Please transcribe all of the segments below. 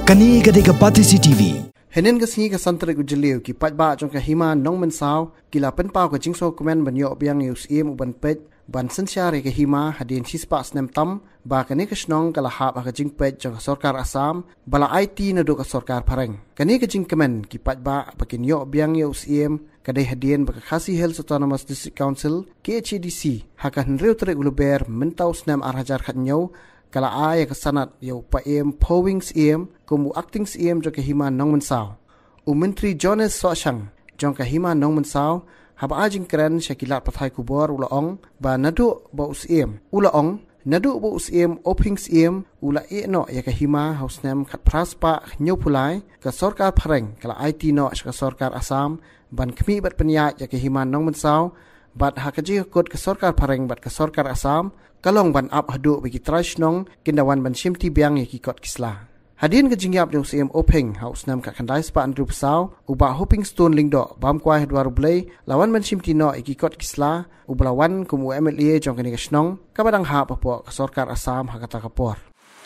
Kani gadega Pati CCTV. Hadien ke sini ke santri ujeliu ki patba jong ke Hima Nongmynsaw kila penpau ke Jingsynshar komen banyo Biang Syiem uban pej ban Jingsynshar ke Hima Hadien sispa Snem tam ba kani ke snong kala hab ke jing pej jong sarkar Assam bala IT nado ke sarkar Pareng kani ke jing kemen ki patba bakin yo Biang Syiem kadai Hadien baka Khasi Hills Autonomous District Council KHDC hakan riu tere uluber mentau Snem arhajar khatnyau kala ay kesanat yau paem powing Syiem kumu acting Syiem jong ke Hima Nongmynsaw Menteri Jonas Soashang jong ke Hima Nongmynsaw haba ajing keren syakilat pathai kubor ulaong ba nadu ba Syiem ulaong nadu ba Syiem oping Syiem ula no ya ke Hima haus Snem khat praspa nyupulai ke sarkar Pareng kala IT no ke sarkar Assam ban kmi bat penyat ya ke Hima Nongmynsaw bat hakaji kot ke sarkar Pareng bat ke sarkar Assam kalong ban ap hadu bagi trashnong kindawan ban shimti Biang ya ki kot kisla Hadien ke jingyap jong Syiem openg haus Snem ka khandai spa andru psaw uba hoping stone lingdo bam kwai dwar blai lawan ban shimti no ki kot kisla ublawan kumu MLA jong kani kashnong kabadang ha papo ke sarkar Assam hakata kapor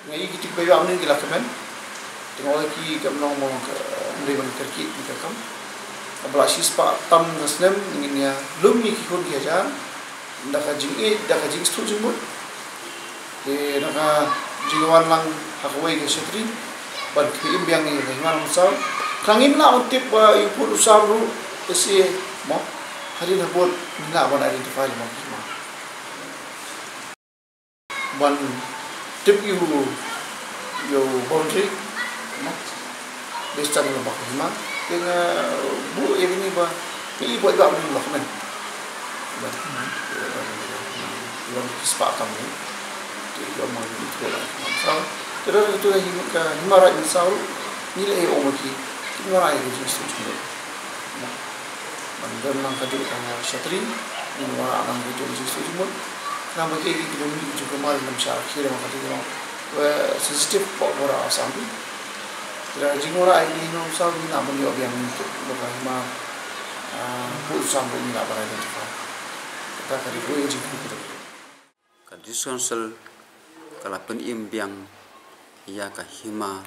ngai kitik bayu amnin gila kemen tengok ki kamnong mo ndai ban terki kita kam abla sispa tam Snem ingin ya lum ni ki kon dia jan ndaka jing stu jumut de ndaka jingwan lang hakwai ke setri ban ki Biang ni Hima Nongmynsaw krangin na untip ba impur usam ru esi mo hari na bot nila ban identify mo Hima ban tip you boundary mo destan lo ba Hima dengan bu ini ba ni buat gak ni lo men Iwan kispa kami di rumah itu lah. Terus itu yang Hima Nongmynsaw nilai omaki Hima itu jenis tu. Bandar lang kadu kang syatri Hima lang itu jenis tu semua. Nama kita itu juga mal Nongmynsaw kira makati kita sensitif pokora Assam. Terus jingora ini Nongmynsaw ni nama dia Biang itu Hima pusam ini nak berada di sana. Kadis Council kala penim Biang ia ka Hima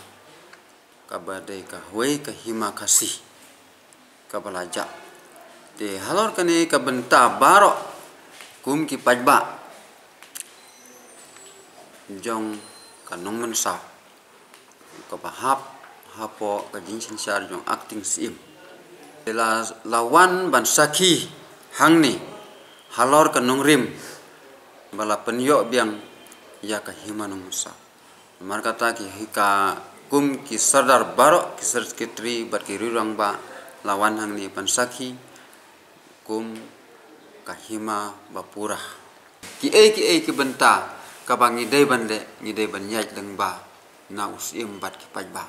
kabadai ka hoi ka Hima kasih ka balaja de halor kani ka benta baro kum ki pajba jong ka Nongmynsaw ka bahap hapo ka Jingsynshar jong acting Syiem la lawan ban saki hangni halor ke nongrim bala penyo Biang ya ke Hima Nongmynsaw mar kata ki hika kum ki sardar baro ki sekretari bat ki rirang ba lawan hang ni pansaki kum ka Hima bapura ki ki benta ka bangi dei bande ni dei ban nyaj deng ba na Syiem bat ki pajba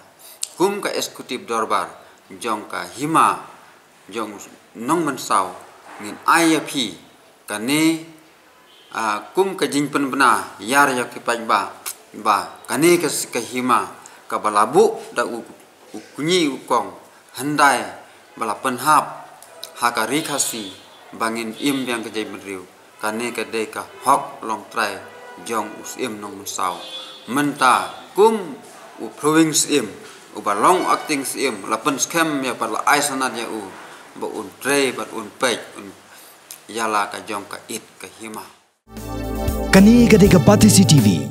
kum ka eksekutif dorbar jong ka Hima jong Nongmynsaw ngin IAP kane kum ka jingpen bena yar ya ki pajba ba kane ka Hima ka balabu da kunyi ukong handai bala penhap haka rikasi bangin im yang ke jai meriu kane ka de ka hok long trai jong Syiem Nongmynsaw menta kum u province Syiem u balong acting Syiem lapen scam ya bala aisanat ya u ba un trai ba un pej yala ka jong ka it ka Hima Kani gadega Pati CCTV.